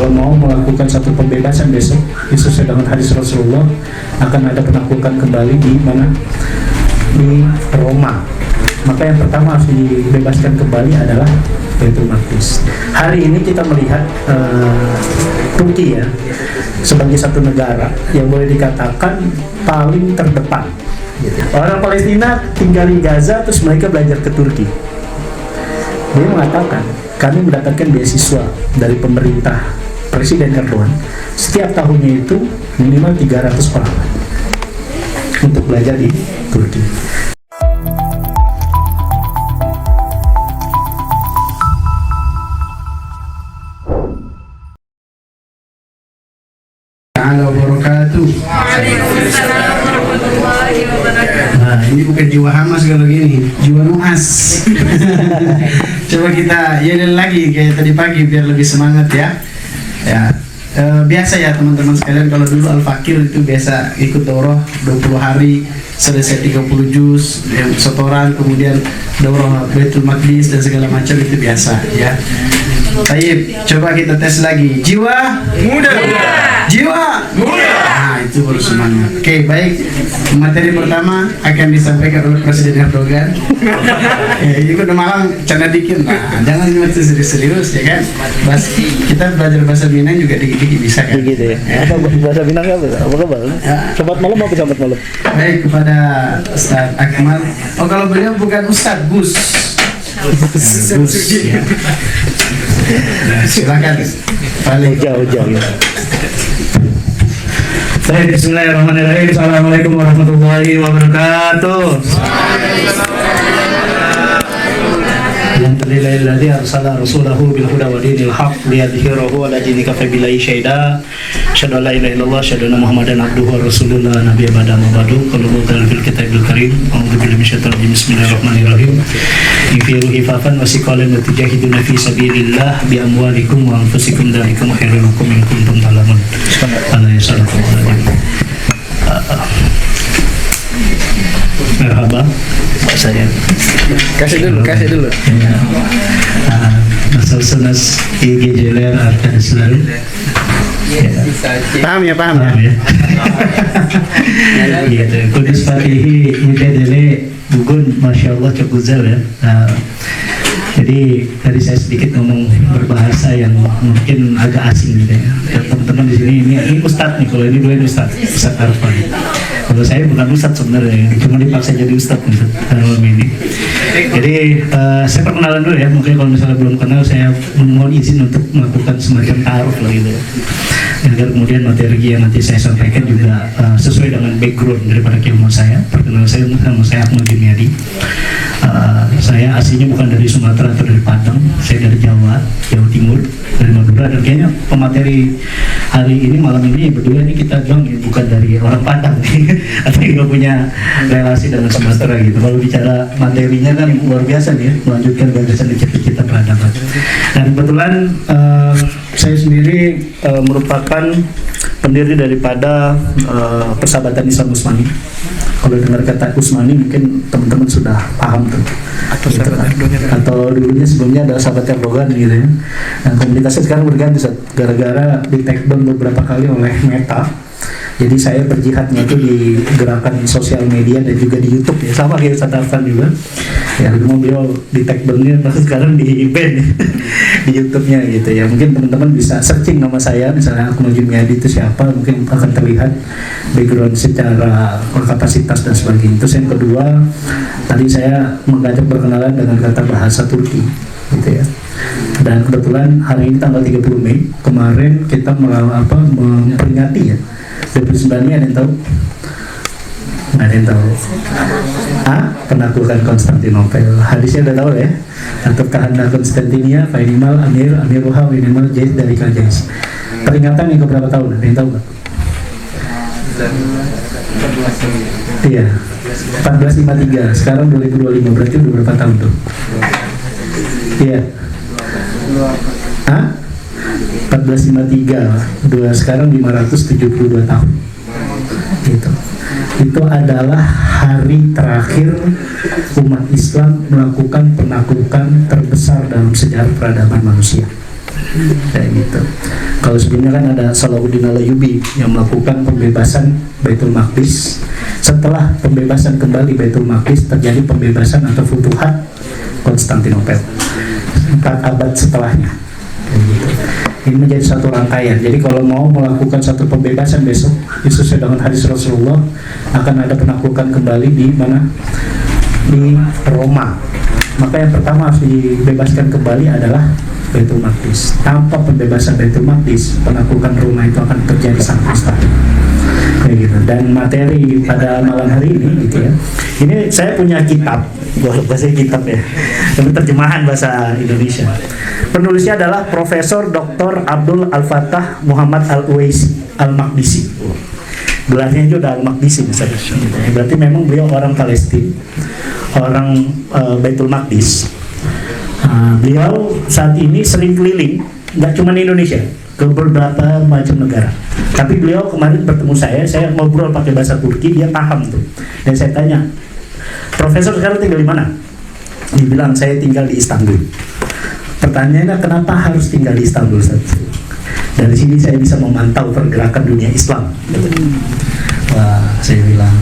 kalau mau melakukan satu pembebasan besok sesuai dengan hadis Rasulullah, akan ada penaklukan kembali di mana, di Roma. Maka yang pertama harus dibebaskan kembali adalah Baitul Maqdis. Hari ini kita melihat Turki ya sebagai satu negara yang boleh dikatakan paling terdepan. Orang Palestina tinggal di Gaza, terus mereka belajar ke Turki. Dia mengatakan, kami mendapatkan beasiswa dari pemerintah Presiden Erdogan setiap tahunnya itu minimal 300 orang untuk belajar di Turki. Nah, ini bukan jiwa hamas kalau gini, jiwa nuas. Coba kita yelin lagi kayak tadi pagi biar lebih semangat ya. Ya, biasa ya teman-teman sekalian, kalau dulu Al-Fakir itu biasa ikut daurah 20 hari selesai 30 juz yang setoran, kemudian daurah Baitul Maqdis dan segala macam, itu biasa ya. Baik, coba kita tes lagi. Jiwa muda. Jiwa muda. Nah, itu baru semangat. Oke, baik. Materi pertama akan disampaikan oleh Presiden Erdogan. Ini udah malam canda dikit. Nah, jangan macam serius-serius ya kan. Kita belajar bahasa Minang juga dikit-dikit bisa kan. Gitu ya. Apa bahasa Minangnya apa kabar? Ya. Selamat malam apa selamat malam? Baik, kepada Ustaz Akmal. Oh, kalau beliau bukan Ustaz, Gus. Gus. Ya. Nah, silakan. Paling jauh ya. Baik, bismillahirrahmanirrahim. Assalamualaikum warahmatullahi wabarakatuh. Alhamdulillahilladzi arsala rasulahu bil huda wa dinil haqq liyadhhirahu 'ala dini kafabillahi syahida. Asyhadu an la ilaha illallah, asyhadu anna Muhammadan abduhu wa rasuluhu la nabiyya ba'da ma ba'du. Qala fil kitabil karim. A'udzu billahi minasyaitonir rajim. Bismillahirrahmanirrahim. Infiru hifafan wa siqalan wa tujahiduna fi sabilillah bi amwalikum wa anfusikum dzalikum khairul lakum in kuntum ta'lamun. Ana yasallallahu. Merhaba, Pak saya. Kasih dulu. Ya. Asal sunas IGJLR Arkan selalu. Ya. Paham ya. Gitu. Kudus Fatihi Mudadele Bugun, Masya Allah Cokuzal ya. Jadi tadi saya sedikit ngomong berbahasa yang mungkin agak asing gitu ya. Teman-teman di sini ini Ustadz nih, kalau ini dulu Ustadz Arfan. Kalau saya bukan Ustadz sebenarnya, cuma dipaksa jadi Ustadz nih malam ini. Jadi saya perkenalan dulu ya, mungkin kalau misalnya belum kenal saya mohon izin untuk melakukan semacam taruh lah gitu ya. Agar kemudian materi yang nanti saya sampaikan juga sesuai dengan background daripada keilmuan saya. Perkenalan saya, nama saya Ahmad Jumiadi. Saya aslinya bukan dari Sumatera atau dari Padang, saya dari Jawa Timur, dari Madura, dan kayaknya pemateri hari ini malam ini berdua ini kita bilang bukan dari orang Padang nih, atau juga punya relasi dengan Sumatera gitu. Kalau bicara materinya kan luar biasa nih, melanjutkan gagasan dan cita-cita peradaban. Dan kebetulan saya sendiri merupakan pendiri daripada Persahabatan Islam Utsmani. Kalau dengar kata Utsmani mungkin teman-teman sudah paham tuh. Atau dulunya sebelumnya ada sahabat Erdogan gitu ya. Dan komunitasnya sekarang berganti gara-gara di take down beberapa kali oleh Meta. Jadi saya berjihadnya itu di gerakan sosial media dan juga di YouTube ya, sama kayak Ustaz Arfan juga. Ya dulu beliau di take down-nya, tapi sekarang di ban di YouTube-nya gitu ya. Mungkin teman-teman bisa searching nama saya, misalnya Akmal Jumiadi itu siapa, mungkin akan terlihat background secara kapasitas dan sebagainya. Terus yang kedua, tadi saya mengajak berkenalan dengan kata bahasa Turki gitu ya. Dan kebetulan hari ini tanggal 30 Mei kemarin kita memperingati ya 2009 ini, ada yang tahu? Nggak ada yang tahu. Penaklukan Konstantinopel. Hadisnya udah tahu ya. Atau kahana Konstantinia, Fainimal, Amiruha, Winimal, Jais dari Kajais. Peringatan yang keberapa tahun? Ada yang tahu nggak? Iya, 1453. Sekarang 2025, berarti udah berapa tahun tuh? Iya. 1453, sekarang 572 tahun. Gitu. Itu adalah hari terakhir umat Islam melakukan penaklukan terbesar dalam sejarah peradaban manusia. kayak gitu. Kalau sebelumnya kan ada Salahuddin Al-Ayyubi yang melakukan pembebasan Baitul Maqdis. Setelah pembebasan kembali Baitul Maqdis, terjadi pembebasan atau futuhat Konstantinopel 4 abad setelahnya, kayak gitu. Ini menjadi satu rangkaian. Jadi kalau mau melakukan satu pembebasan besok, sesuai dengan hadis Rasulullah, akan ada penaklukan kembali di mana? Di Roma. Maka yang pertama harus dibebaskan kembali adalah Baitul Maqdis. Tanpa pembebasan Baitul Maqdis, penaklukan Roma itu akan terjadi sampai mustahil. Kayak gitu. Dan materi pada malam hari ini gitu ya. Ini saya punya kitab, bahasa kitab ya. Tapi terjemahan bahasa Indonesia. Penulisnya adalah Profesor Dr. Abdul Al-Fattah Muhammad Al-Uwaisi Al-Maqdisi. Gelarnya juga Al-Maqdisi misalnya. Berarti memang beliau orang Palestina, orang Baitul Maqdis. Beliau saat ini sering keliling, nggak cuma di Indonesia, ke beberapa macam negara. Tapi beliau kemarin bertemu saya ngobrol pakai bahasa Turki, dia paham tuh. Dan saya tanya, Profesor sekarang tinggal di mana? Dia bilang, saya tinggal di Istanbul. Pertanyaannya, kenapa harus tinggal di Istanbul? Dari sini saya bisa memantau pergerakan dunia Islam. Wah, saya bilang,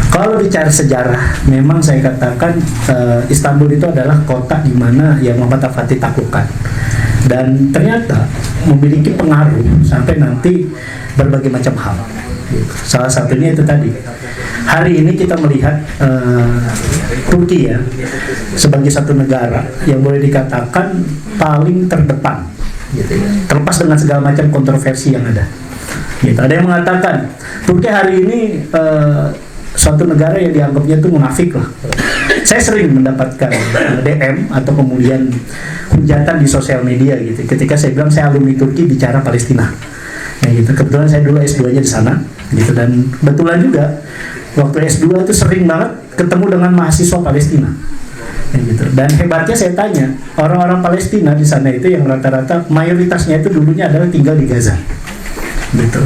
kalau bicara sejarah, memang saya katakan Istanbul itu adalah kota di mana yang Muhammad Al-Fatih taklukkan, dan ternyata memiliki pengaruh sampai nanti berbagai macam hal. Salah satunya itu tadi. Hari ini kita melihat Turki ya sebagai satu negara yang boleh dikatakan paling terdepan, gitu ya. Terlepas dengan segala macam kontroversi yang ada. Gitu. Ada yang mengatakan Turki hari ini suatu negara yang dianggapnya itu munafik lah. Saya sering mendapatkan DM atau kemudian hujatan di sosial media gitu. Ketika saya bilang saya alumni Turki bicara Palestina, ya gitu. Kebetulan saya dulu S2-nya di sana, gitu. Dan betulan juga waktu S2 itu sering banget ketemu dengan mahasiswa Palestina, ya gitu. Dan hebatnya saya tanya orang-orang Palestina di sana itu yang rata-rata mayoritasnya itu dulunya adalah tinggal di Gaza, gitu.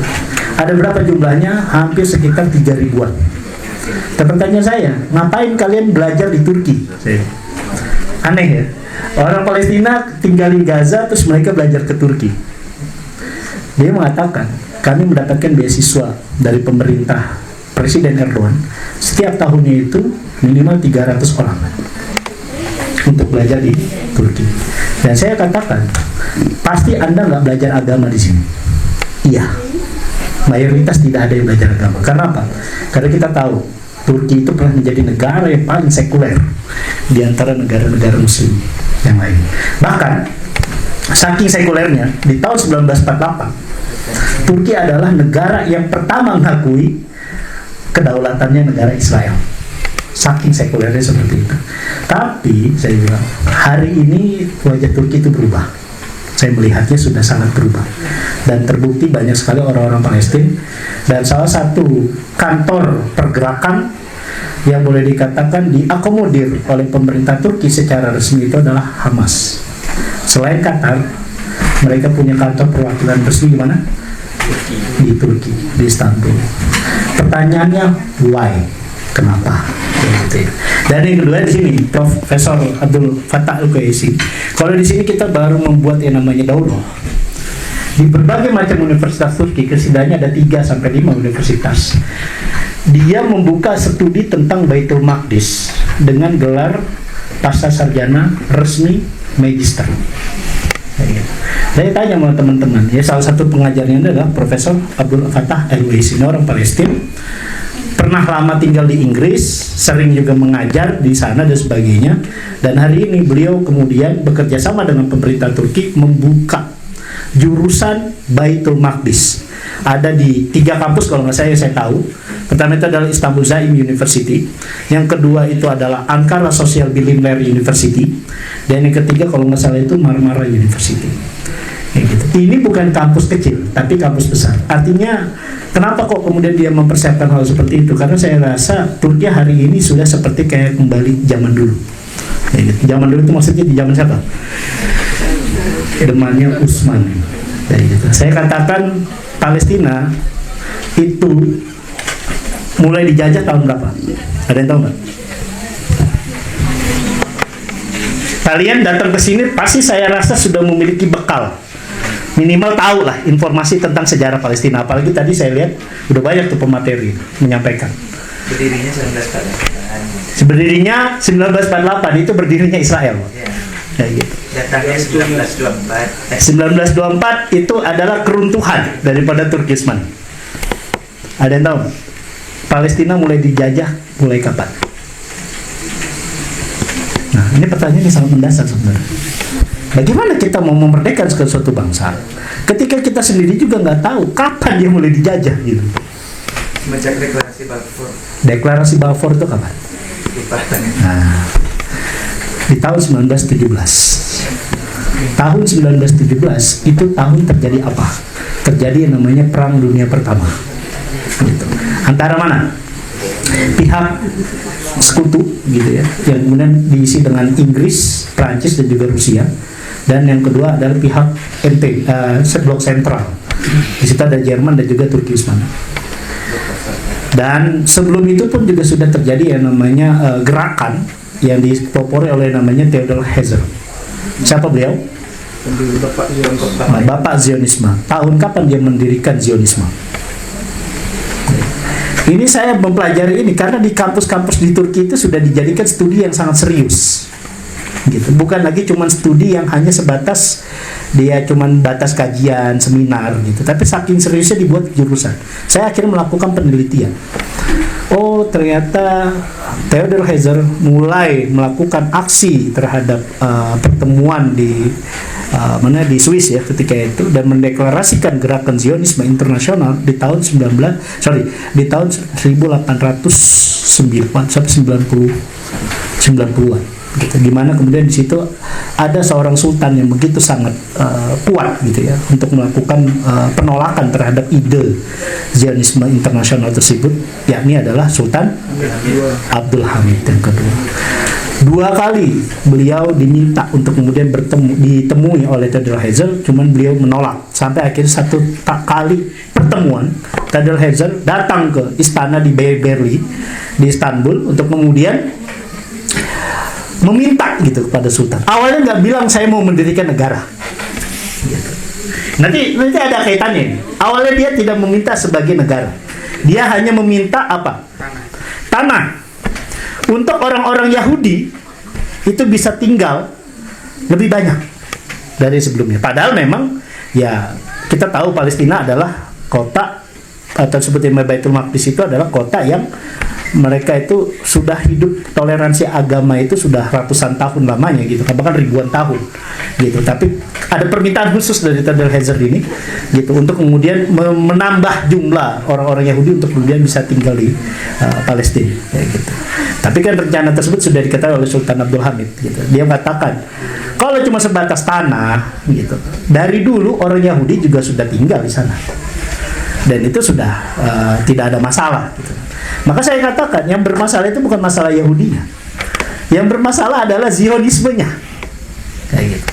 Ada berapa jumlahnya? Hampir sekitar 3 ribuan. Pertanyaan saya, ngapain kalian belajar di Turki? Aneh ya. Orang Palestina tinggal di Gaza, terus mereka belajar ke Turki. Dia mengatakan, kami mendapatkan beasiswa dari pemerintah Presiden Erdogan. Setiap tahunnya itu minimal 300 orang untuk belajar di Turki. Dan saya katakan, pasti Anda nggak belajar agama di sini. Iya. Mayoritas tidak ada yang belajar agama. Karena apa? Karena kita tahu Turki itu pernah menjadi negara yang paling sekuler di antara negara-negara Muslim yang lain. Bahkan saking sekulernya, di tahun 1948 Turki adalah negara yang pertama mengakui kedaulatannya negara Israel. Saking sekulernya seperti itu. Tapi saya bilang, hari ini wajah Turki itu berubah. Saya melihatnya sudah sangat berubah, dan terbukti banyak sekali orang-orang Palestina. Dan salah satu kantor pergerakan yang boleh dikatakan diakomodir oleh pemerintah Turki secara resmi itu adalah Hamas. Selain Qatar, mereka punya kantor perwakilan resmi di mana? Di Turki, di Istanbul. Pertanyaannya, why? Kenapa? Dan yang kedua di sini, Profesor Abdul Fattah Al-Uwaisi. Kalau di sini kita baru membuat yang namanya daurah di berbagai macam universitas Turki, kesetidaknya ada 3-5 universitas. Dia membuka studi tentang Baitul Maqdis dengan gelar pasca sarjana resmi magister. Saya tanya sama teman-teman, ya salah satu pengajarnya adalah Profesor Abdul Fattah Al-Uwaisi, orang Palestina. Pernah lama tinggal di Inggris, sering juga mengajar di sana dan sebagainya. Dan hari ini beliau kemudian bekerja sama dengan pemerintah Turki membuka jurusan Baitul Maqdis. Ada di 3 kampus kalau nggak saya tahu. Pertama itu adalah Istanbul Zaim University, yang kedua itu adalah Ankara Social Bilimler University, dan yang ketiga kalau nggak salah itu Marmara University. Gitu. Ini bukan kampus kecil, tapi kampus besar. Artinya, kenapa kok kemudian dia mempersiapkan hal seperti itu? Karena saya rasa Turki hari ini sudah seperti kayak kembali zaman dulu. Gitu. Zaman dulu itu maksudnya di zaman siapa? Zamannya Utsman. Gitu. Saya katakan Palestina itu mulai dijajah tahun berapa? Ada yang tahu nggak? Kalian datang ke sini pasti saya rasa sudah memiliki bekal minimal tahu lah informasi tentang sejarah Palestina. Apalagi tadi saya lihat udah banyak tuh pemateri menyampaikan. Berdirinya 1948. Berdirinya 1948 itu berdirinya Israel. Ya. Kayak gitu. Datangnya 1924. 1924 itu adalah keruntuhan daripada Turkistan. Ada yang tahu? Palestina mulai dijajah mulai kapan? Nah, ini pertanyaan yang sangat mendasar sebenarnya. Bagaimana kita mau memerdekakan suatu bangsa ketika kita sendiri juga nggak tahu kapan dia mulai dijajah gitu? Sejak deklarasi Balfour. Deklarasi Balfour itu kapan? Lupa. Nah, di tahun 1917. Tahun 1917 itu tahun terjadi apa? Terjadi yang namanya Perang Dunia Pertama. Gitu. Antara mana? Pihak sekutu gitu ya, yang kemudian diisi dengan Inggris, Prancis dan juga Rusia. Dan yang kedua adalah pihak blok sentral. Di situ ada Jerman dan juga Turkistan. Dan sebelum itu pun juga sudah terjadi yang namanya gerakan yang dipelopori oleh namanya Theodor Herzl. Siapa beliau? Bapak Zionisme. Tahun kapan dia mendirikan Zionisme? Ini saya mempelajari ini karena di kampus-kampus di Turki itu sudah dijadikan studi yang sangat serius. Gitu. Bukan lagi cuma studi yang hanya sebatas dia cuma batas kajian, seminar gitu. Tapi saking seriusnya dibuat jurusan. Saya akhirnya melakukan penelitian. Oh, ternyata Theodor Herzl mulai melakukan aksi terhadap pertemuan di di Swiss ya ketika itu dan mendeklarasikan gerakan Zionisme internasional di tahun 90-an gitu. Dimana kemudian di situ ada seorang sultan yang begitu sangat kuat gitu ya untuk melakukan penolakan terhadap ide Zionisme internasional tersebut, yakni adalah Sultan Abdul Hamid yang kedua. 2 kali beliau diminta untuk kemudian ditemui oleh Theodor Herzl, cuman beliau menolak. Sampai akhirnya 1 kali pertemuan Theodor Herzl datang ke istana di Berlin di Istanbul untuk kemudian meminta gitu kepada Sultan. Awalnya nggak bilang saya mau mendirikan negara. Gitu. Nanti ada kaitannya. Awalnya dia tidak meminta sebagai negara. Dia hanya meminta apa? Tanah. Untuk orang-orang Yahudi itu bisa tinggal lebih banyak dari sebelumnya. Padahal memang ya kita tahu Palestina adalah kota atau sebutnya Baitul Maqdis itu adalah kota yang mereka itu sudah hidup toleransi agama itu sudah ratusan tahun lamanya gitu, bahkan ribuan tahun gitu. Tapi ada permintaan khusus dari Theodor Herzl ini gitu untuk kemudian menambah jumlah orang-orang Yahudi untuk kemudian bisa tinggal di Palestina kayak gitu. Tapi kan rencana tersebut sudah diketahui oleh Sultan Abdul Hamid gitu. Dia mengatakan kalau cuma sebatas tanah gitu, dari dulu orang Yahudi juga sudah tinggal di sana dan itu sudah tidak ada masalah gitu. Maka saya katakan yang bermasalah itu bukan masalah Yahudinya. Yang bermasalah adalah Zionismenya. Kayak gitu.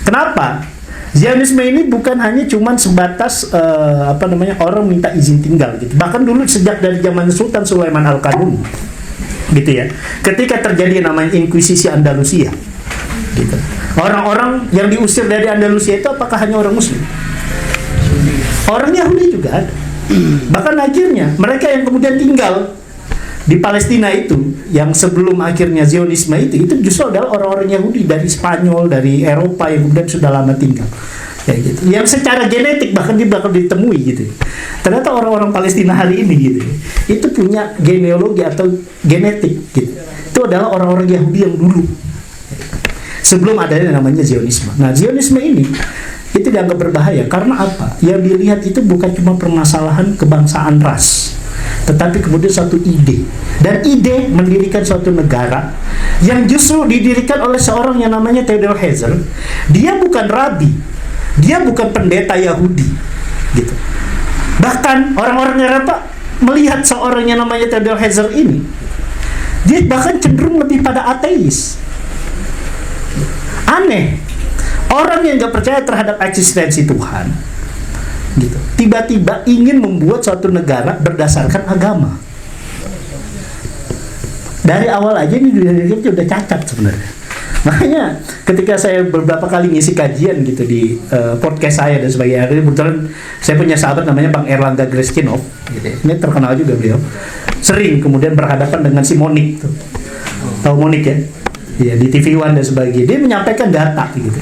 Kenapa? Zionisme ini bukan hanya cuman sebatas orang minta izin tinggal gitu. Bahkan dulu sejak dari zaman Sultan Sulaiman Al-Qanuni gitu ya. Ketika terjadi namanya Inkuisisi Andalusia gitu. Orang-orang yang diusir dari Andalusia itu apakah hanya orang muslim? Orang Yahudi juga ada. Bahkan akhirnya mereka yang kemudian tinggal di Palestina itu yang sebelum akhirnya Zionisme itu justru adalah orang-orang Yahudi dari Spanyol, dari Eropa yang kemudian sudah lama tinggal kayak gitu. Yang secara genetik bahkan dia bakal ditemui gitu. Ternyata orang-orang Palestina hari ini gitu itu punya genealogi atau genetik gitu. Itu adalah orang-orang Yahudi yang dulu sebelum adanya namanya Zionisme. Nah, Zionisme ini itu dianggap berbahaya karena apa? Yang dilihat itu bukan cuma permasalahan kebangsaan ras, tetapi kemudian satu ide. Dan ide mendirikan suatu negara yang justru didirikan oleh seorang yang namanya Theodor Herzl. Dia bukan rabi, dia bukan pendeta Yahudi, gitu. Bahkan orang-orang Eropa melihat seorang yang namanya Theodor Herzl ini, dia bahkan cenderung lebih pada ateis. Aneh. Orang yang gak percaya terhadap eksistensi Tuhan gitu, tiba-tiba ingin membuat suatu negara berdasarkan agama. Dari awal aja ini udah cacat sebenarnya. Makanya ketika saya beberapa kali ngisi kajian gitu di podcast saya dan sebagainya, kebetulan saya punya sahabat namanya Bang Erlangga Greskinov, gitu ya. Ini terkenal juga beliau. Sering kemudian berhadapan dengan si Monik tuh. Tahu Monik ya? Ya di TV One dan sebagainya. Dia menyampaikan data gitu.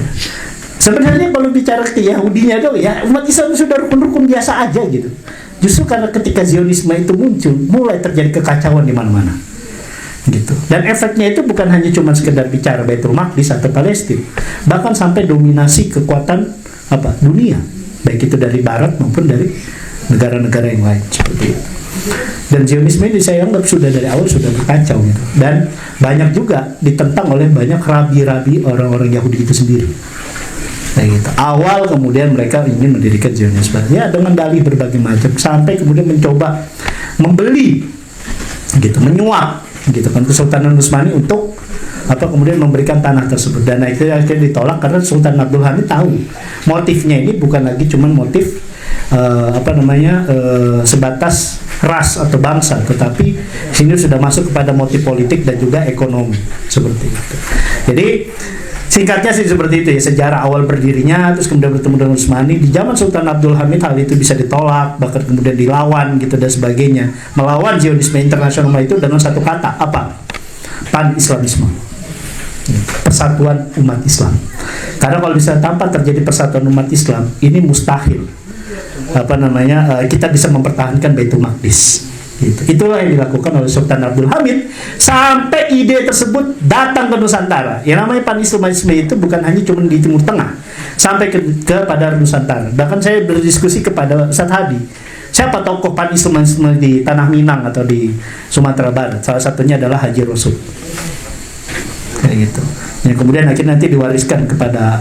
Sebenarnya kalau bicara ke Yahudinya tuh ya umat Islam sudah rukun-rukun biasa aja gitu. Justru karena ketika Zionisme itu muncul, mulai terjadi kekacauan di mana-mana. Gitu. Dan efeknya itu bukan hanya cuma sekedar bicara Baitul Maqdis atau Palestina, bahkan sampai dominasi kekuatan dunia, baik itu dari barat maupun dari negara-negara yang lain seperti itu. Dan Zionisme ini saya anggap sudah dari awal sudah berkacau gitu. Dan banyak juga ditentang oleh banyak rabi-rabi orang-orang Yahudi itu sendiri. Kayak gitu. Awal kemudian mereka ingin mendirikan Zionisme ya dengan dalih berbagai macam, sampai kemudian mencoba membeli gitu, menyuap gitu kan Kesultanan Utsmani untuk kemudian memberikan tanah tersebut, dan akhirnya ditolak karena Sultan Abdul Hamid tahu motifnya ini bukan lagi cuman motif sebatas ras atau bangsa, tetapi sini sudah masuk kepada motif politik dan juga ekonomi seperti itu. Jadi singkatnya sih seperti itu ya, sejarah awal berdirinya, terus kemudian bertemu dengan Utsmani. Di zaman Sultan Abdul Hamid hal itu bisa ditolak, bahkan kemudian dilawan gitu dan sebagainya. Melawan Zionisme internasional itu dengan satu kata, apa? Pan-Islamisme. Persatuan umat Islam. Karena kalau bisa tanpa terjadi persatuan umat Islam, ini mustahil. Kita bisa mempertahankan Baitul Maqdis. Gitu. Itulah yang dilakukan oleh Sultan Abdul Hamid sampai ide tersebut datang ke Nusantara. Yang namanya Pan-Islamisme itu bukan hanya cuma di Timur Tengah, sampai kepada Nusantara. Bahkan saya berdiskusi kepada Ustaz Hadi, siapa tokoh Pan-Islamisme di Tanah Minang atau di Sumatera Barat? Salah satunya adalah Haji Rasul. Kayak gitu. Yang kemudian akhirnya nanti diwariskan kepada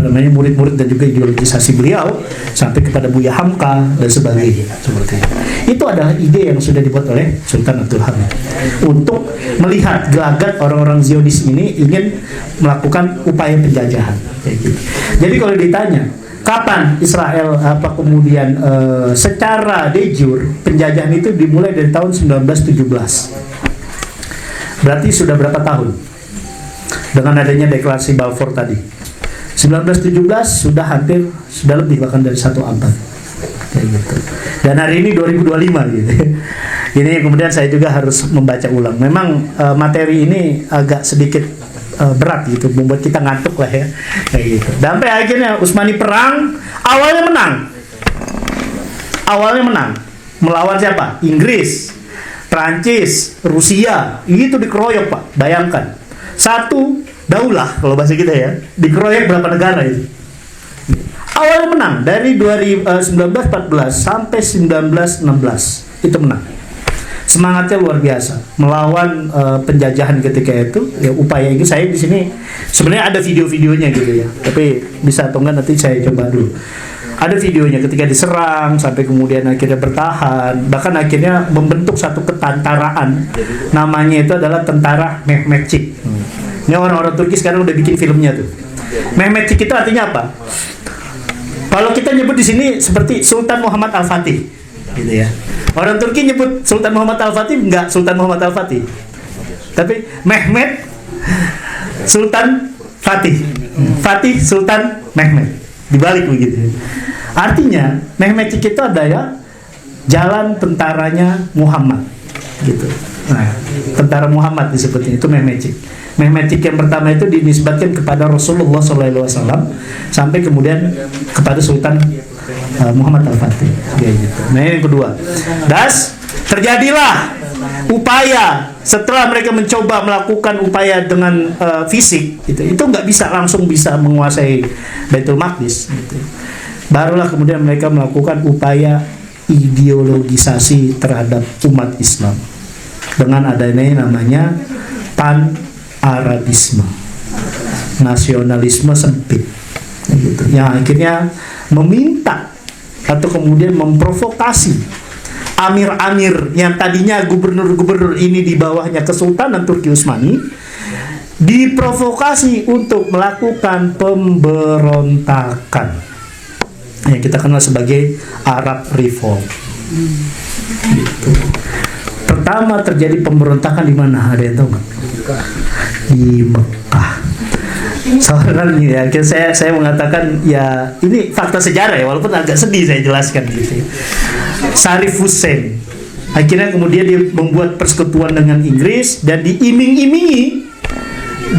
murid-murid dan juga ideologisasi beliau sampai kepada Buya Hamka dan sebagainya seperti itu. Itu adalah ide yang sudah dibuat oleh Sultan Abdul Hamid untuk melihat gelagat orang-orang Zionis ini ingin melakukan upaya penjajahan kayak gitu. Jadi kalau ditanya kapan Israel kemudian secara de jure penjajahan itu dimulai dari tahun 1917. Berarti sudah berapa tahun? Dengan adanya deklarasi Balfour tadi 1917 sudah lebih bahkan dari 1 abad kayak gitu. Dan hari ini 2025 gitu. Ini kemudian saya juga harus membaca ulang. Memang materi ini agak sedikit berat gitu, membuat kita ngantuk lah ya kayak gitu. Sampai akhirnya Utsmani perang, awalnya menang melawan siapa? Inggris, Prancis, Rusia, itu dikeroyok Pak. Bayangkan, satu daulah kalau bahasa kita ya, dikeroyok berapa negara itu. Awalnya menang dari 1914 sampai 1916 itu menang. Semangatnya luar biasa melawan penjajahan ketika itu. Ya, upaya ini saya di sini sebenarnya ada video-videonya gitu ya. Tapi bisa atau enggak nanti saya coba dulu. Ada videonya ketika diserang sampai kemudian akhirnya bertahan, bahkan akhirnya membentuk satu ketentaraan. Namanya itu adalah Tentara Mehmetçik. Ini orang-orang Turki sekarang udah bikin filmnya tuh. Mehmetçik itu artinya apa? Kalau kita nyebut di sini seperti Sultan Muhammad Al-Fatih, gitu ya. Orang Turki nyebut Sultan Muhammad Al-Fatih enggak Sultan Muhammad Al-Fatih, tapi Mehmet Sultan Fatih, Fatih Sultan Mehmet, dibalik begitu. Artinya Mehmetçik itu adalah jalan tentaranya Muhammad, gitu. Nah, tentara Muhammad disebutnya itu Mehmetçik. Mehmetçik yang pertama itu dinisbatkan kepada Rasulullah SAW sampai kemudian kepada Sultan Muhammad Al-Fatih. Gitu. Nah, yang kedua, terjadilah upaya setelah mereka mencoba melakukan upaya dengan fisik, gitu. Itu nggak bisa langsung bisa menguasai Baitul Maqdis. Gitu. Barulah kemudian mereka melakukan upaya ideologisasi terhadap umat Islam dengan adanya namanya Pan-Arabisme, nasionalisme sempit, gitu. Yang akhirnya meminta atau kemudian memprovokasi amir-amir yang tadinya gubernur-gubernur ini di bawahnya Kesultanan Turki Utsmani, diprovokasi untuk melakukan pemberontakan yang kita kenal sebagai Arab Revolt. Gitu. Pertama terjadi pemberontakan di mana? Ada yang tahu nggak? Di Mekah. Seorang ini ya, saya mengatakan ya ini fakta sejarah ya, walaupun agak sedih saya jelaskan gitu. Syarif Hussein akhirnya kemudian dia membuat persekutuan dengan Inggris dan diiming-imingi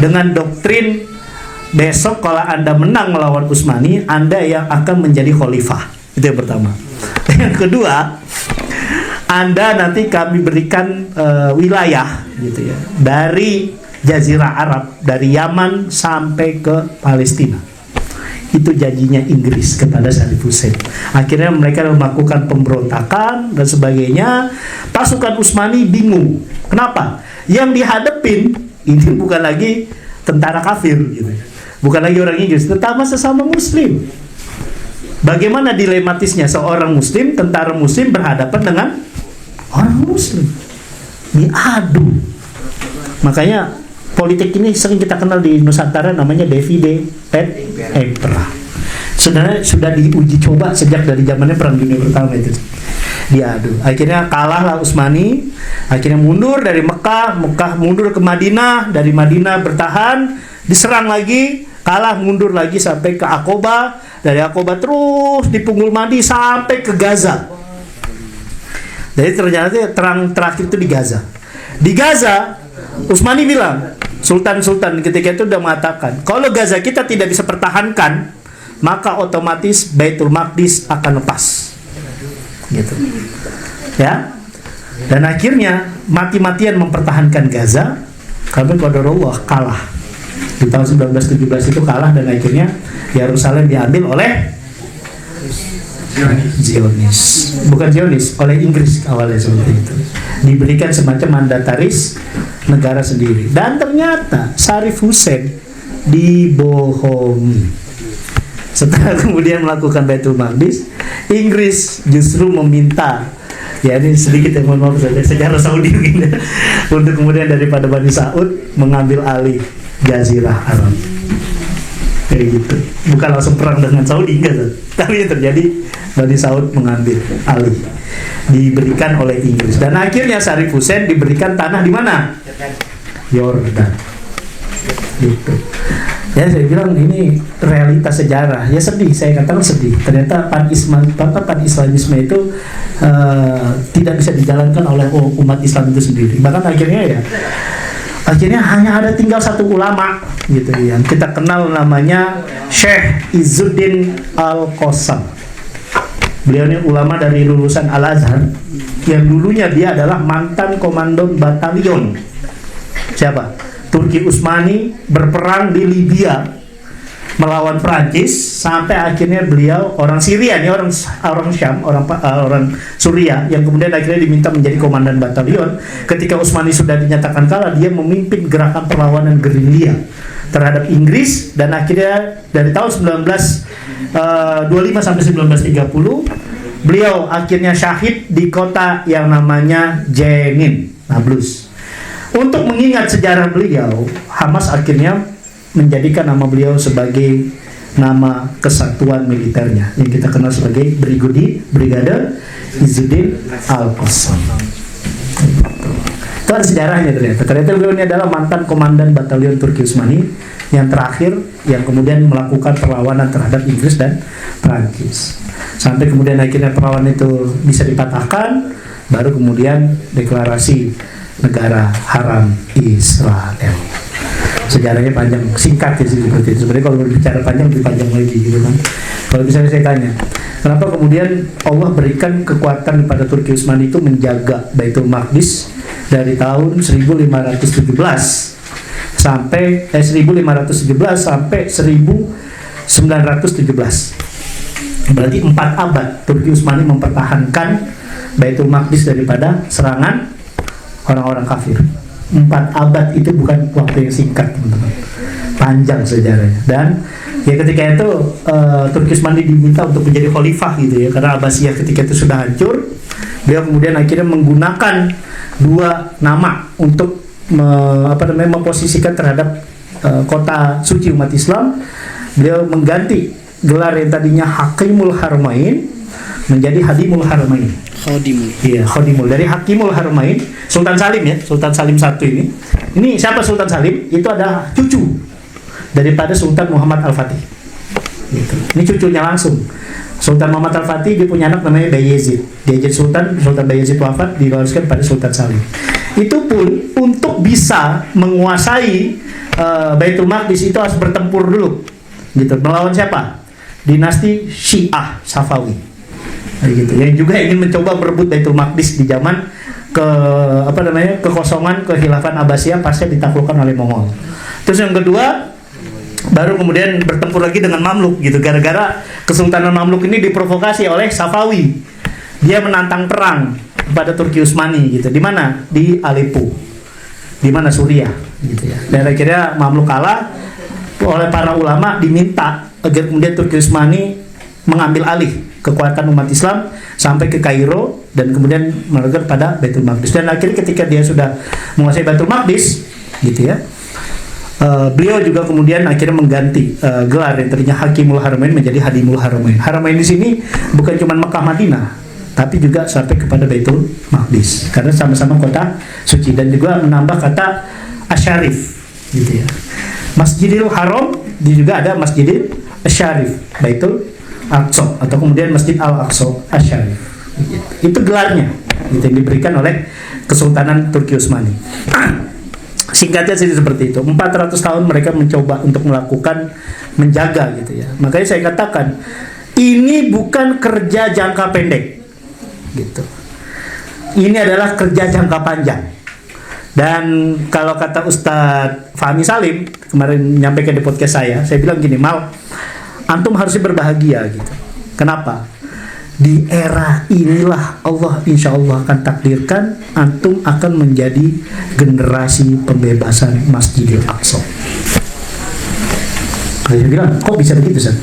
dengan doktrin besok kalau Anda menang melawan Utsmani, Anda yang akan menjadi khalifah. Itu yang pertama. Yang kedua, Anda nanti kami berikan wilayah gitu ya, dari Jazirah Arab, dari Yaman sampai ke Palestina. Itu janjinya Inggris kepada Syarif Hussein. Akhirnya mereka melakukan pemberontakan dan sebagainya. Pasukan Utsmani bingung. Kenapa? Yang dihadapin ini bukan lagi tentara kafir gitu. Bukan lagi orang Inggris, tetapi sesama Muslim. Bagaimana dilematisnya seorang Muslim, tentara Muslim berhadapan dengan orang Muslim, diadu. Makanya politik ini sering kita kenal di Nusantara namanya divide et impera. Sebenarnya sudah diuji coba sejak dari zamannya Perang Dunia Pertama itu. Diadu. Akhirnya kalahlah Utsmani. Akhirnya mundur dari Mekah mundur ke Madinah, dari Madinah bertahan, diserang lagi, kalah, mundur lagi sampai ke Aqabah, dari Aqabah terus dipunggul Madi sampai ke Gaza. Jadi ternyata terang terakhir itu di Gaza. Di Gaza Utsmani bilang, Sultan ketika itu sudah mengatakan, kalau Gaza kita tidak bisa pertahankan, maka otomatis Baitul Maqdis akan lepas. Gitu. Ya. Dan akhirnya mati-matian mempertahankan Gaza, karena qadarullah kalah. Di tahun 1917 itu kalah dan akhirnya Yerusalem diambil oleh Zionis. Bukan Zionis, oleh Inggris awalnya seperti itu. Diberikan semacam mandataris negara sendiri. Dan ternyata Syarif Hussein dibohongi. Setelah kemudian melakukan Baitul Maqdis, Inggris justru meminta, ya ini sedikit yang mohon maaf saja, sejarah Saudi gitu, untuk kemudian daripada Bani Saud mengambil alih Jazirah Arab. Kayak gitu. Bukan langsung perang dengan Saudi, enggak, tapi yang terjadi Bani Saud mengambil alih, diberikan oleh Inggris. Dan akhirnya Syarif Hussein diberikan tanah di mana? Yordan. Gitu. Ya saya bilang ini realitas sejarah. Ya sedih, saya katakan sedih. Ternyata pan-Islamisme itu tidak bisa dijalankan oleh umat Islam itu sendiri. Bahkan akhirnya hanya ada tinggal satu ulama gitu yang kita kenal namanya Syekh Izzuddin Al-Qassam. Beliau ini ulama dari lulusan Al-Azhar yang dulunya dia adalah mantan komandan batalion. Siapa? Turki Utsmani berperang di Libya melawan Prancis sampai akhirnya beliau orang Syria, ini orang Syam, orang Suriah yang kemudian akhirnya diminta menjadi komandan batalion. Ketika Utsmani sudah dinyatakan kalah, dia memimpin gerakan perlawanan gerilya terhadap Inggris dan akhirnya dari tahun 1925 sampai 1930 beliau akhirnya syahid di kota yang namanya Jenin, Nablus. Untuk mengingat sejarah beliau, Hamas akhirnya menjadikan nama beliau sebagai nama kesatuan militernya yang kita kenal sebagai Brigade Izzuddin Al-Qassam. Itu ada sejarahnya ternyata. Ternyata beliau ini adalah mantan komandan batalion Turki Utsmani yang terakhir yang kemudian melakukan perlawanan terhadap Inggris dan Prancis. Sampai kemudian akhirnya perlawanan itu bisa dipatahkan, baru kemudian deklarasi negara haram Israel. Sejarahnya panjang, singkat ya seperti itu. Sebenarnya kalau berbicara panjang lebih panjang lagi gitu kan. Kalau misalnya saya tanya, kenapa kemudian Allah berikan kekuatan kepada Turki Utsmani itu menjaga Baitul Maqdis dari tahun 1517 sampai 1917 sampai 1917. Berarti 4 abad Turki Utsmani mempertahankan Baitul Maqdis daripada serangan orang-orang kafir. 4 abad itu bukan waktu yang singkat, teman-teman. Panjang sejarahnya. Dan ya ketika itu Turki Utsmani diminta untuk menjadi khalifah gitu ya, karena Abbasiyah ketika itu sudah hancur. Beliau kemudian akhirnya menggunakan 2 nama untuk memposisikan terhadap kota suci umat Islam. Beliau mengganti gelar yang tadinya Hakimul Haramain menjadi Hadimul Haramain. Khodimul. Iya, Khodimul dari Hakimul Haramain, Sultan Salim ya, Sultan Salim I ini. Ini siapa Sultan Salim? Itu adalah cucu daripada Sultan Muhammad Al-Fatih. Gitu. Ini cucunya langsung. Sultan Muhammad Al-Fatih dia punya anak namanya Bayezid. Dia jadi sultan Bayezid wafat diwariskan pada Sultan Salim. Itu pun untuk bisa menguasai Baitul Maqdis itu harus bertempur dulu. Gitu. Melawan siapa? Dinasti Syiah Safawi. Gitu. Yang juga ingin mencoba merebut Baitul Maqdis di zaman kekosongan kekhilafan Abbasiyah pasca ditaklukkan oleh Mongol. Terus yang kedua baru kemudian bertempur lagi dengan Mamluk gitu, gara-gara Kesultanan Mamluk ini diprovokasi oleh Safawi. Dia menantang perang kepada Turki Utsmani gitu. Di mana? Di Aleppo. Di mana? Suriah gitu ya. Dan akhirnya Mamluk kalah, oleh para ulama diminta agar kemudian Turki Utsmani mengambil alih kekuatan umat Islam sampai ke Kairo dan kemudian menegar pada Baitul Maqdis. Dan akhirnya ketika dia sudah menguasai Baitul Maqdis gitu ya, beliau juga kemudian akhirnya mengganti gelar yang tadinya Hakimul Haramain menjadi Hadimul Haramain. Haramain di sini bukan cuma Mekah Madinah, tapi juga sampai kepada Baitul Maqdis karena sama-sama kota suci, dan juga menambah kata Asyarif gitu ya. Masjidil Haram juga ada Masjidil Asyarif, Baitul Aqsa, atau kemudian Masjid Al-Aqsa Asyarif. Itu gelarnya gitu, yang diberikan oleh Kesultanan Turki Utsmani. Singkatnya sih seperti itu. 400 tahun mereka mencoba untuk melakukan menjaga gitu ya. Makanya saya katakan ini bukan kerja jangka pendek gitu. Ini adalah kerja jangka panjang. Dan kalau kata Ustadz Fahmi Salim kemarin menyampaikan di podcast saya bilang gini, Mal, antum harusnya berbahagia gitu. Kenapa? Di era inilah Allah insya Allah akan takdirkan antum akan menjadi generasi pembebasan Masjidil Aqsa. Saya bilang, kok bisa begitu, Ustaz?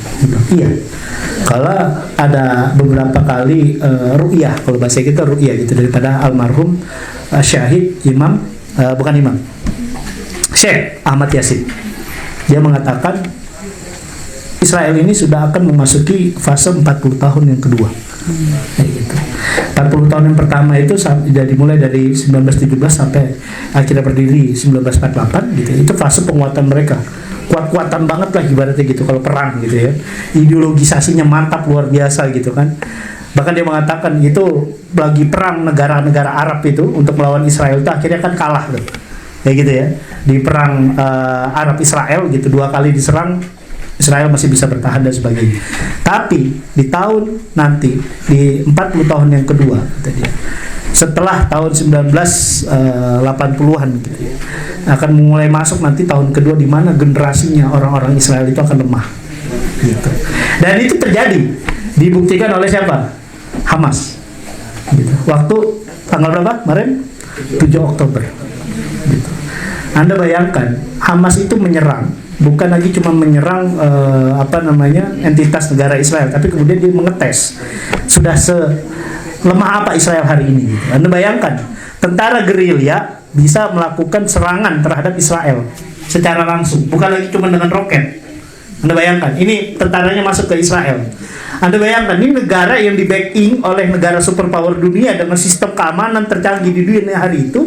Iya. Kalau ada beberapa kali ru'yah, kalau bahasa kita ru'yah gitu, daripada almarhum Syahid Imam, bukan Imam, Syekh Ahmad Yasin. Dia mengatakan Israel ini sudah akan memasuki fase 40 tahun yang kedua. Kayak gitu. 40 tahun yang pertama itu jadi mulai dari 1917 sampai akhirnya berdiri 1948 gitu. Itu fase penguatan mereka. Kuat-kuatan banget lah ibaratnya gitu kalau perang gitu ya. Ideologisasinya mantap luar biasa gitu kan. Bahkan dia mengatakan itu lagi perang negara-negara Arab itu untuk melawan Israel itu akhirnya kan kalah tuh. Kayak gitu ya. Di perang Arab Israel gitu, 2 kali diserang, Israel masih bisa bertahan dan sebagainya. Tapi di tahun nanti, di 40 tahun yang kedua kata dia, setelah tahun 1980-an gitu ya, akan mulai masuk nanti tahun kedua di mana generasinya orang-orang Israel itu akan lemah gitu. Dan itu terjadi, dibuktikan oleh siapa? Hamas gitu. Waktu tanggal berapa kemarin? 7 Oktober gitu. Anda bayangkan Hamas itu menyerang, bukan lagi cuma menyerang entitas negara Israel, tapi kemudian dia mengetes sudah selemah apa Israel hari ini gitu. Anda bayangkan tentara gerilya bisa melakukan serangan terhadap Israel secara langsung, bukan lagi cuma dengan roket. Anda bayangkan ini tentaranya masuk ke Israel. Anda bayangkan ini negara yang di-backing oleh negara superpower dunia dengan sistem keamanan tercanggih di dunia hari itu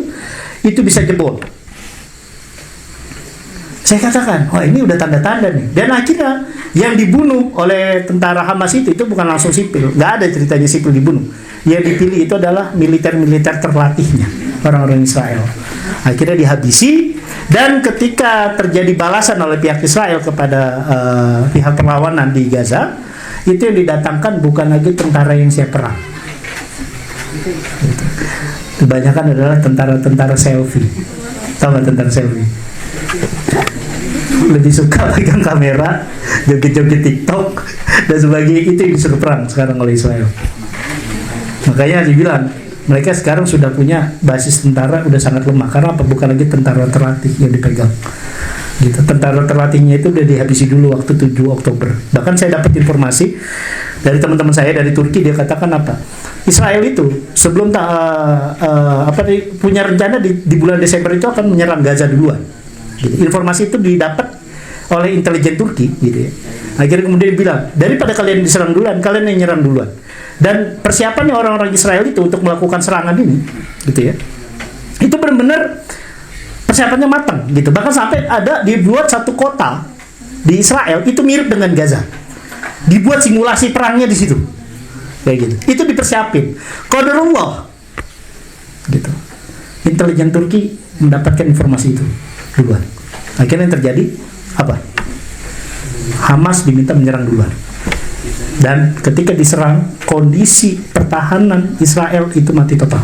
bisa jebol. Saya katakan, wah ini udah tanda-tanda nih. Dan akhirnya yang dibunuh oleh tentara Hamas itu bukan langsung sipil. Nggak ada ceritanya sipil dibunuh. Yang dipilih itu adalah militer-militer terlatihnya, orang-orang Israel. Akhirnya dihabisi. Dan ketika terjadi balasan oleh pihak Israel kepada pihak perlawanan di Gaza, itu yang didatangkan bukan lagi tentara yang siap perang. Kebanyakan adalah tentara-tentara selfie. Tahu nggak tentara selfie? Lebih suka pegang kamera, joget-joget TikTok dan sebagainya. Itu yang disuruh perang sekarang oleh Israel. Makanya dibilang mereka sekarang sudah punya basis tentara udah sangat lemah. Karena apa? Bukan lagi tentara terlatih yang dipegang gitu. Tentara terlatihnya itu udah dihabisi dulu waktu 7 Oktober. Bahkan saya dapat informasi dari teman-teman saya dari Turki, dia katakan apa? Israel itu sebelum punya rencana di bulan Desember itu akan menyerang Gaza duluan. Gitu. Informasi itu didapat oleh intelijen Turki gitu ya. Akhirnya kemudian bilang, daripada kalian diserang duluan, kalian yang nyerang duluan. Dan persiapannya orang-orang Israel itu untuk melakukan serangan ini gitu ya, itu benar-benar persiapannya matang gitu. Bahkan sampai ada dibuat satu kota di Israel itu mirip dengan Gaza, dibuat simulasi perangnya di situ kayak gitu. Itu dipersiapin qadarullah gitu. Intelijen Turki mendapatkan informasi itu duluan. Akhirnya yang terjadi apa? Hamas diminta menyerang duluan. Dan ketika diserang, kondisi pertahanan Israel itu mati total.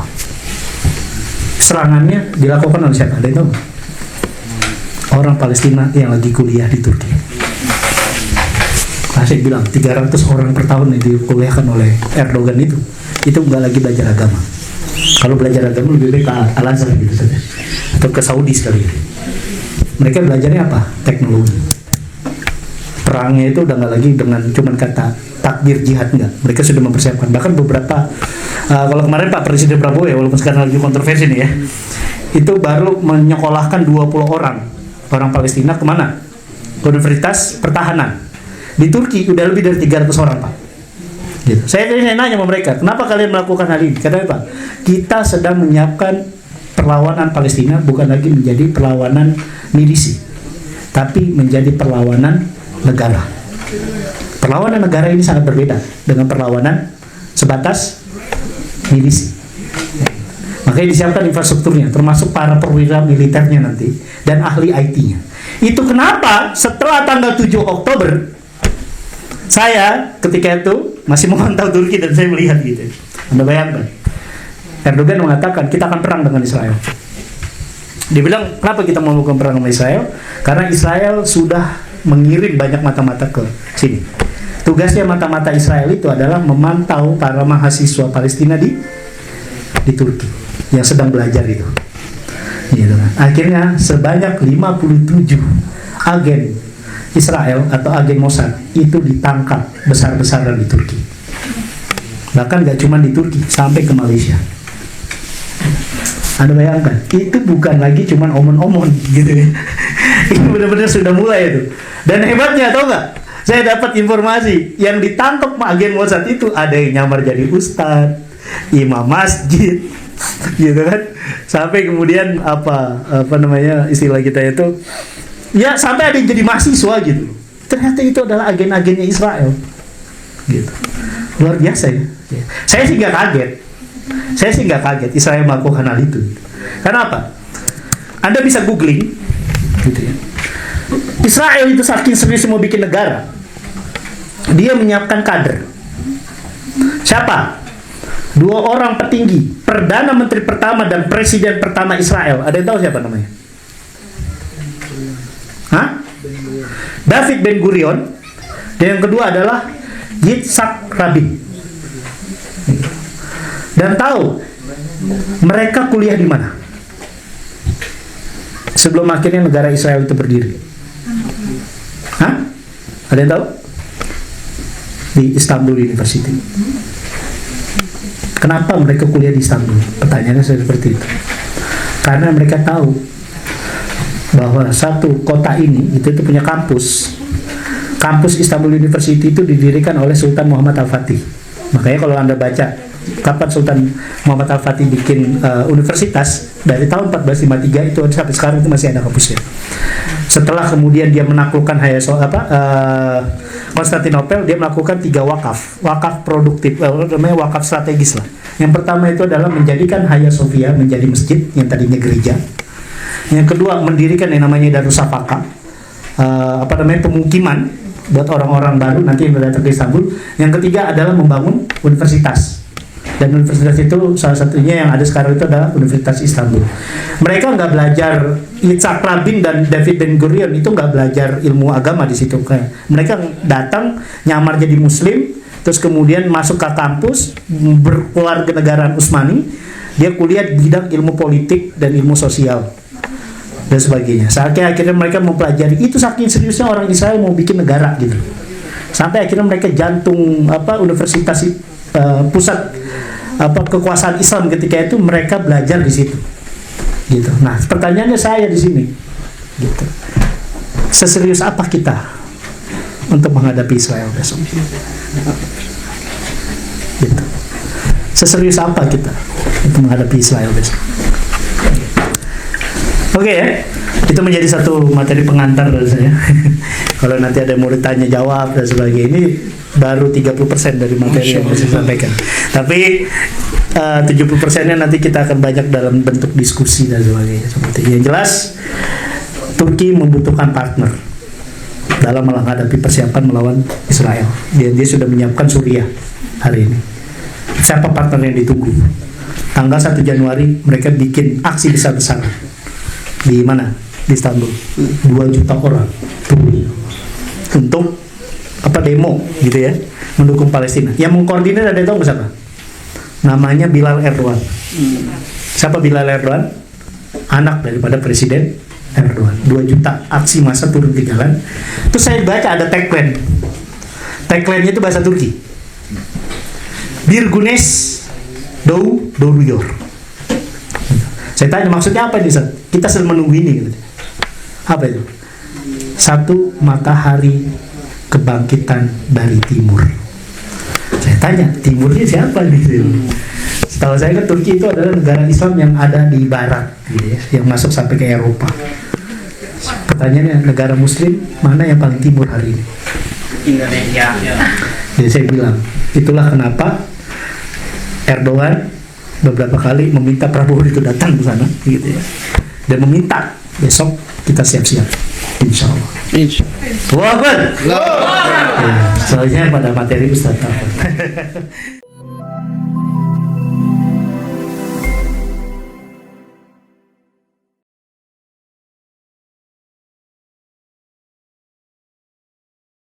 Serangannya dilakukan oleh siapa? Ada yang tahu? Orang Palestina yang lagi kuliah di Turki. Nah, saya bilang 300 orang per tahun yang dikuliahkan oleh Erdogan itu nggak lagi belajar agama. Kalau belajar agama lebih baik ke Al-Azhar gitu saja, atau ke Saudi sekali. Mereka belajarnya apa? Teknologi. Perangnya itu udah nggak lagi dengan cuman kata takbir jihad, enggak. Mereka sudah mempersiapkan. Bahkan beberapa kalau kemarin Pak Presiden Prabowo ya, walaupun sekarang lagi kontroversi nih ya, itu baru menyekolahkan 20 orang Palestina kemana? Ke Universitas Pertahanan di Turki. Udah lebih dari 300 orang Pak gitu. Saya nanya sama mereka, kenapa kalian melakukan hal ini? Karena Pak, kita sedang menyiapkan perlawanan Palestina bukan lagi menjadi perlawanan milisi, tapi menjadi perlawanan negara. Perlawanan negara ini sangat berbeda dengan perlawanan sebatas milisi. Makanya disiapkan infrastrukturnya, termasuk para perwira militernya nanti dan ahli IT-nya. Itu kenapa setelah tanggal 7 Oktober saya ketika itu masih memantau Turki dan saya melihat gitu. Anda bayangkan, Erdogan mengatakan kita akan perang dengan Israel. Dibilang kenapa kita mau melakukan perang dengan Israel? Karena Israel sudah mengirim banyak mata-mata ke sini. Tugasnya mata-mata Israel itu adalah memantau para mahasiswa Palestina di Turki yang sedang belajar itu. Gitu kan. Akhirnya sebanyak 57 agen Israel atau agen Mossad itu ditangkap besar-besaran di Turki. Bahkan gak cuma di Turki, sampai ke Malaysia. Anda bayangkan, itu bukan lagi cuma omon-omon gitu ya. Ini benar-benar sudah mulai itu. Dan hebatnya, tahu nggak? Saya dapat informasi yang ditangkap agen Mossad itu ada yang nyamar jadi ustadz, imam masjid, gitu kan? Sampai kemudian apa namanya istilah kita itu, ya sampai ada yang jadi mahasiswa gitu. Ternyata itu adalah agen-agennya Israel, gitu. Luar biasa ya. Saya sih nggak kaget. Israel melakukan hal itu. Karena apa? Anda bisa googling, gitu ya. Israel itu saking serius mau bikin negara, dia menyiapkan kader. Siapa? 2 orang petinggi, Perdana Menteri pertama dan Presiden pertama Israel. Ada yang tahu siapa namanya? Hah? David Ben Gurion. Dan yang kedua adalah Yitzhak Rabin. Dan tahu mereka kuliah di mana? Sebelum akhirnya negara Israel itu berdiri. Hah? Ada yang tahu? Di Istanbul University. Kenapa mereka kuliah di Istanbul? Pertanyaannya seperti itu. Karena mereka tahu bahwa satu kota ini itu punya kampus. Kampus Istanbul University itu didirikan oleh Sultan Muhammad Al-Fatih. Makanya kalau Anda baca kapan Sultan Muhammad Al-Fatih bikin universitas, dari tahun 1453 itu sampai sekarang itu masih ada kampusnya. Setelah kemudian dia menaklukkan Konstantinopel, dia melakukan 3 wakaf produktif, namanya wakaf strategis lah. Yang pertama itu adalah menjadikan Hagia Sophia menjadi masjid yang tadinya gereja. Yang kedua mendirikan yang namanya Darussafaka, pemukiman buat orang-orang baru nanti yang datang ke Istanbul. Yang ketiga adalah membangun universitas. Dan universitas itu salah satunya yang ada sekarang itu adalah Universitas Istanbul. Mereka nggak belajar, Yitzhak Rabin dan David Ben Gurion itu nggak belajar ilmu agama di situ. Mereka datang nyamar jadi Muslim, terus kemudian masuk ke kampus, berkeluarga negaraan Utsmani, dia kuliah di bidang ilmu politik dan ilmu sosial dan sebagainya. Sampai akhirnya mereka mempelajari itu, saking seriusnya orang Israel mau bikin negara gitu. Sampai akhirnya mereka jantung universitas pusat kekuasaan Islam ketika itu, mereka belajar di situ. Gitu. Nah, pertanyaannya saya di sini. Gitu. seserius apa kita untuk menghadapi Israel besok? Gitu. Seserius apa kita untuk menghadapi Israel besok? Oke ya, itu menjadi satu materi pengantar dari saya. Kalau nanti ada yang mau ditanya jawab dan sebagainya, ini baru 30% dari materi yang saya sampaikan. Tapi 70%-nya nanti kita akan banyak dalam bentuk diskusi dan sebagainya. Seperti yang jelas, Turki membutuhkan partner dalam menghadapi persiapan melawan Israel. Dia sudah menyiapkan Suriah hari ini. Siapa partner yang ditunggu? Tanggal 1 Januari mereka bikin aksi besar-besaran. Di mana? Di Istanbul. 2 juta orang turun untuk demo gitu ya, mendukung Palestina. Yang mengkoordinir ada tahu nggak siapa? Namanya Bilal Erdogan. Siapa Bilal Erdogan? Anak daripada Presiden Erdogan. 2 juta aksi massa turun ke jalan. Terus saya baca ada tagline. Tagline-nya itu bahasa Turki. Bir Güneş doğuyor. Saya tanya maksudnya apa nih, Ustaz? Kita sedang menunggu ini gitu. Apa itu? Satu matahari kebangkitan dari timur. Saya tanya, timurnya siapa nih? Setahu saya kan Turki itu adalah negara Islam yang ada di barat gitu ya, yang masuk sampai ke Eropa. Pertanyaannya, negara muslim mana yang paling timur hari ini? Indonesia. Jadi saya bilang, itulah kenapa Erdogan beberapa kali meminta Prabowo itu datang ke sana gitu ya, dan meminta besok kita siap-siap, insya Allah. Wah, ya, soalnya pada materi Ustaz.